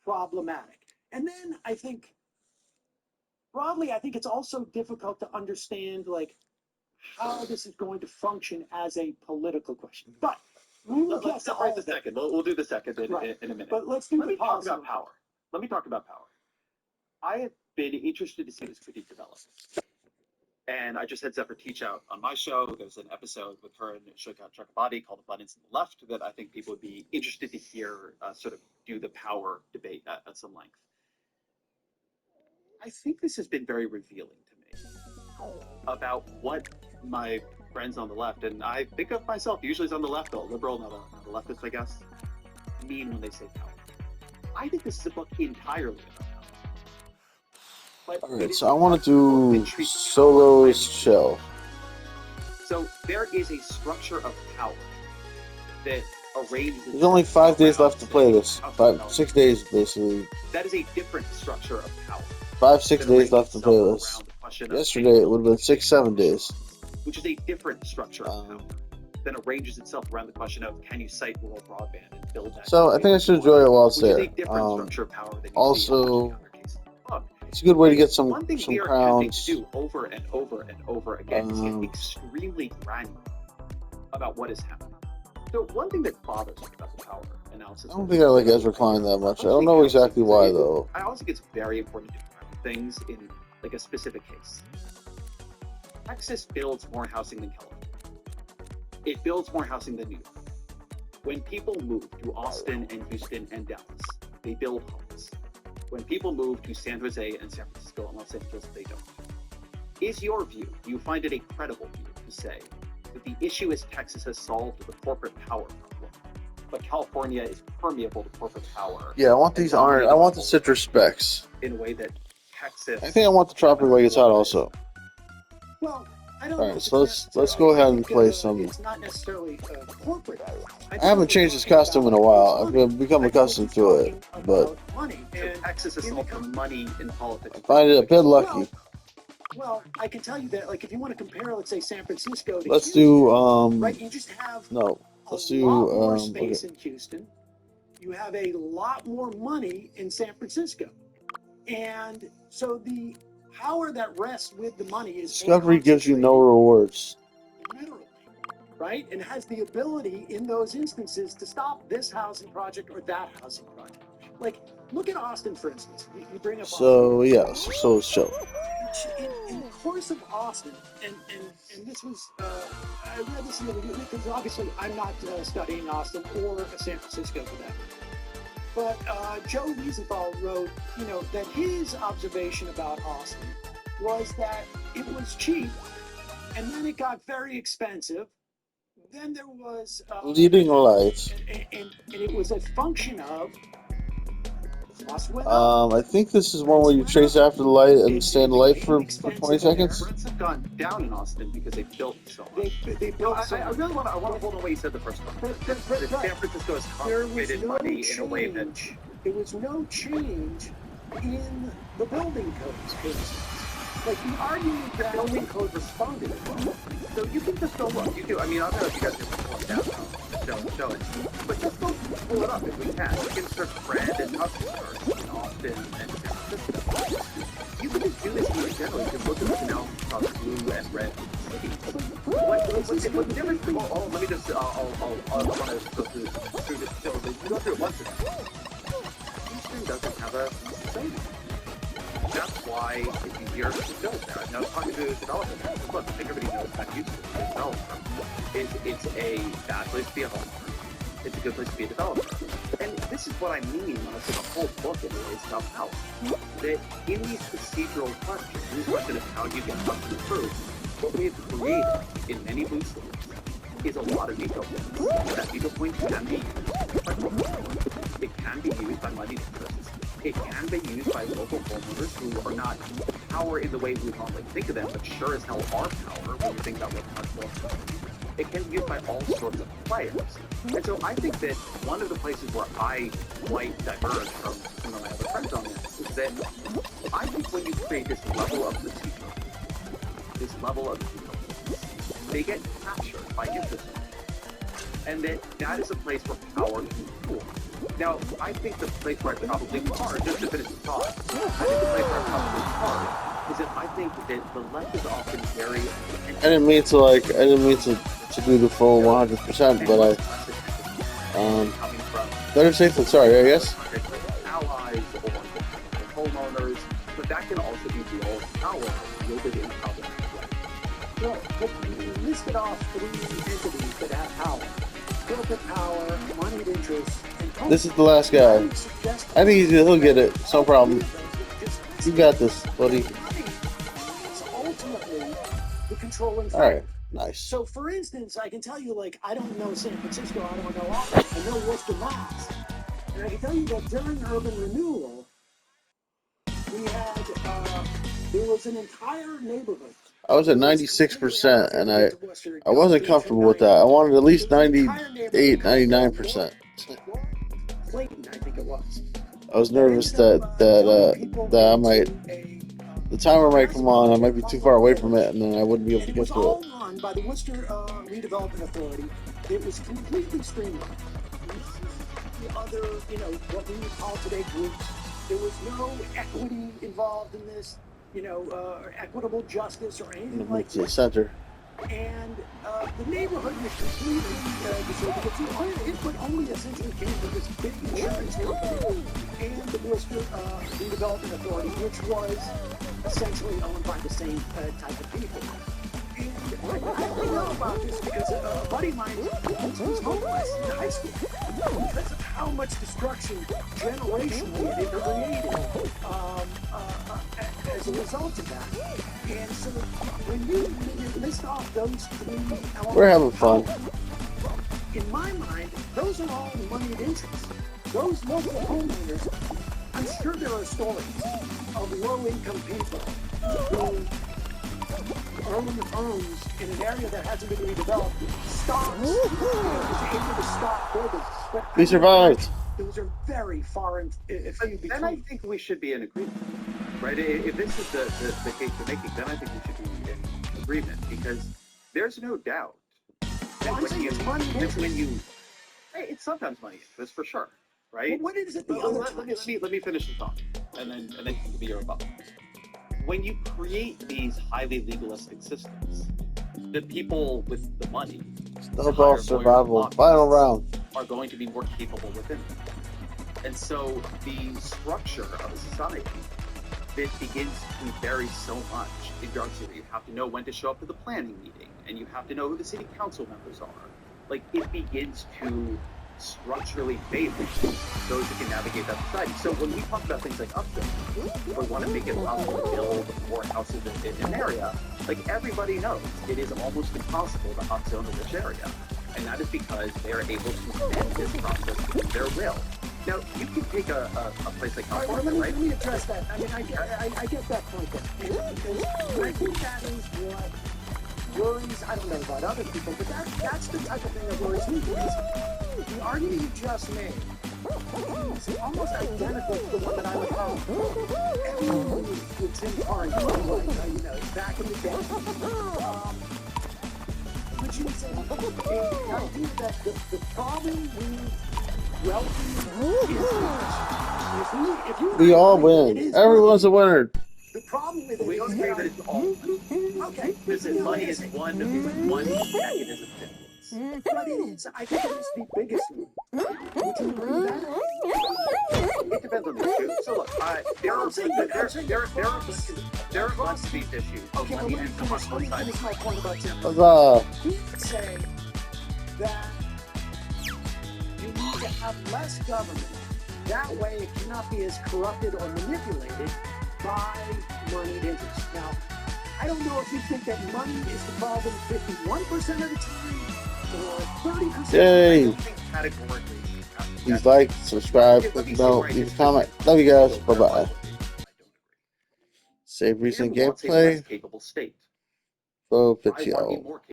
problematic. And then I think broadly, I think it's also difficult to understand like how this is going to function as a political question. But we will get Let's to separate all the of that. second. We'll do the second in Right. a minute. But let's do Let the me talk positive. about power. Let me talk about power. I have been interested to see this critique develop. And I just had Zephyr teach out on my show. There's an episode with her and Shoukat Chakrabarti called Abundance in the Left that I think people would be interested to hear sort of do the power debate at some length. I think this has been very revealing to me about what my friends on the left, and I think of myself usually as on the left, though, liberal, not a leftist, I guess, mean when they say power. I think this is a book entirely about power. All right, so I want to do Solo's show. So there is a structure of power that arranges. There's only 5 days left to play this. 6 days, basically. That is a different structure of power. 5-6 days left to play this. Yesterday it would have been 6-7 days. Which is a different structure of power that arranges itself around the question of can you cite rural broadband and build that. So I think I should enjoy it while it's there. Also, it's a good way to get some crowns. To do over and over and over again is get extremely granular about what is happening. So one thing that bothers me about the power analysis. I don't think I like Ezra Klein that much. I don't know exactly why though. I also think it's very important to do things in like a specific case. Texas builds more housing than California. It builds more housing than New York. When people move to Austin and Houston and Dallas, they build homes. When people move to San Jose and San Francisco and Los Angeles, they don't. Is your view, do you find it a credible view to say that the issue is Texas has solved the corporate power problem, but California is permeable to corporate power? Yeah, I want these orange. I want the citrus specs. In a way that Texas. I think I want the tropical like it's hot also. Well, I don't. All right, so let's go ahead and play some. It's not necessarily corporate. I haven't changed this costume in a while. I've become accustomed to it, but Texas has solved the money in politics. I find it a bit lucky. Well, I can tell you that, like, if you want to compare, let's say, San Francisco to let's Houston, do right? You just have no. Let's do more space in Houston. You have a lot more money in San Francisco, and so the power that rests with the money is Discovery gives you no rewards. Literally, right? And has the ability in those instances to stop this housing project or that housing project. Like, look at Austin, for instance. You bring up so Austin. Yeah, so show. In the course of Austin, and this was, I read this in the review, because obviously I'm not studying Austin or San Francisco for that. But Joe Wiesenthal wrote, that his observation about Austin was that it was cheap, and then it got very expensive. Then there was leading lights, and it was a function of. I think this is one where you chase after the light and stay in the light for 20 seconds. Rents have gone down in Austin because they built so much. They built so much. I really want to hold on what you said the first one. San Francisco has concentrated money in a way that... There was no change in the building codes, for instance. Like the argument that building code responded. So you can just go look. You do. I mean, I don't know if you guys can pull it down now. Show it. But just go pull it up if we can. You can search brand and customer in Austin and San Francisco. You can just do this in general. You can look at the analysis across blue and red cities. What difference? Oh, let me just. I want to go through this. You go through it once again. Houston doesn't have a savings. That's why it's easier to build there. I was talking to a developer there. Look, I think everybody knows that Houston is a developer. It's a bad place to be a homeowner. It's a good place to be a developer. And this is what I mean when I say the whole book in ways about house. That in these procedural questions, in this question of how do you get up to the proof, what we have created in many blue states is a lot of veto points. That veto point can be used by corporations. It can be used by money interests. It can be used by local homeowners who are not power in the way we normally think of them, but sure as hell are power when you think about what much more. It can be used by all sorts of players. And so I think that one of the places where I might diverge from some of my other friends on this is that I think when you create this level of procedure, this level of veto, they get captured by interest. And that is a place where power can cool. Now, I think the place where I probably are, just to finish the thought, I think the place where I probably are is that I think that the left is often very. I didn't mean to do the full 100%, but coming from better safe than sorry, I guess. allies or homeowners, but that can also be the old power wielded in public. Well, but you listed off 3 entities that have power. Corporate power, moneyed interests, and culture. This is the last guy. I think he'll get it. No problem. You got this, buddy. It's ultimately the controlling factor. All right, nice. So, for instance, I can tell you, like, I don't know San Francisco, I don't know Austin, I know Worcester, Mass. And I can tell you that during urban renewal, we had, there was an entire neighborhood. I was at 96%, and I wasn't comfortable with that. I wanted at least 98, 99%. Clayton, I think it was. I was nervous that I might, the timer might come on, I might be too far away from it, and then I wouldn't be able to get to it. It was all run by the Worcester Redevelopment Authority. It was completely streamlined. The other, what we would call today groups. There was no equity involved in this, equitable justice or anything like To the that. center. And the neighborhood was completely disordered. The input only essentially came from this big insurance company and the Worcester Redevelopment Authority, which was essentially owned by the same type of people. And I only know about this because a buddy of mine was homeless in high school because of how much destruction generationally it created as a result of that. And so when you list off those 3 elements, We're having fun. in my mind, those are all moneyed interests. Those local homeowners, I'm sure there are stories of low-income people who own homes in an area that hasn't been redeveloped, stops, was able to stop building. But We survived. those are very far and few Then I between. think we should be in agreement, right? If this is the case you're making, then I think we should be in agreement because there's no doubt that I'm saying it's money it's sometimes money interest for sure, right? But what is it the Well, other let me finish the thought, and then you can be your rebuttal. When you create these highly legalistic systems, the people with the money Snowball survival. Final round. are going to be more capable within them. And so the structure of a society that begins to vary so much in York City. You have to know when to show up to the planning meeting, and you have to know who the city council members are. Like, it begins to structurally favor those who can navigate that society. So when we talk about things like upzoning, or want to make it possible to build more houses in an area, like, everybody knows it is almost impossible to upzone a rich area. And that is because they are able to bend this process to their will. Now, you can take a place like All right, well, California, let right? me address that. I mean, I get that point there. Because I think that is what worries, I don't know about other people, but that's the type of thing that worries me. Because the argument you just made is almost identical to the one that I would call everyone with Tim Carney, like, back in the day. Which is the idea that the problem with wealthy is rich. If you We all agree that win. it is Everyone's a winner. the problem with it We is don't agree that it's all money. okay. This is money is one mechanism of influence. But it is. I think it is the biggest one. Would you agree with that? It depends on the issue. So look, there are lots of these issues. Okay, well, Money let me and finish. Let me side. finish my point about Tim. Huzzah. He would say that you need to have less government. That way, it cannot be as corrupted or manipulated by moneyed interests. Now, I don't know if you think that money is the problem 51% of the time or 30%. Yay. I don't think categorically. Please like, subscribe, click the bell, leave a comment. Love you guys. Bye bye. Save recent And wants a gameplay. less capable state. Go Why want you Pitio. more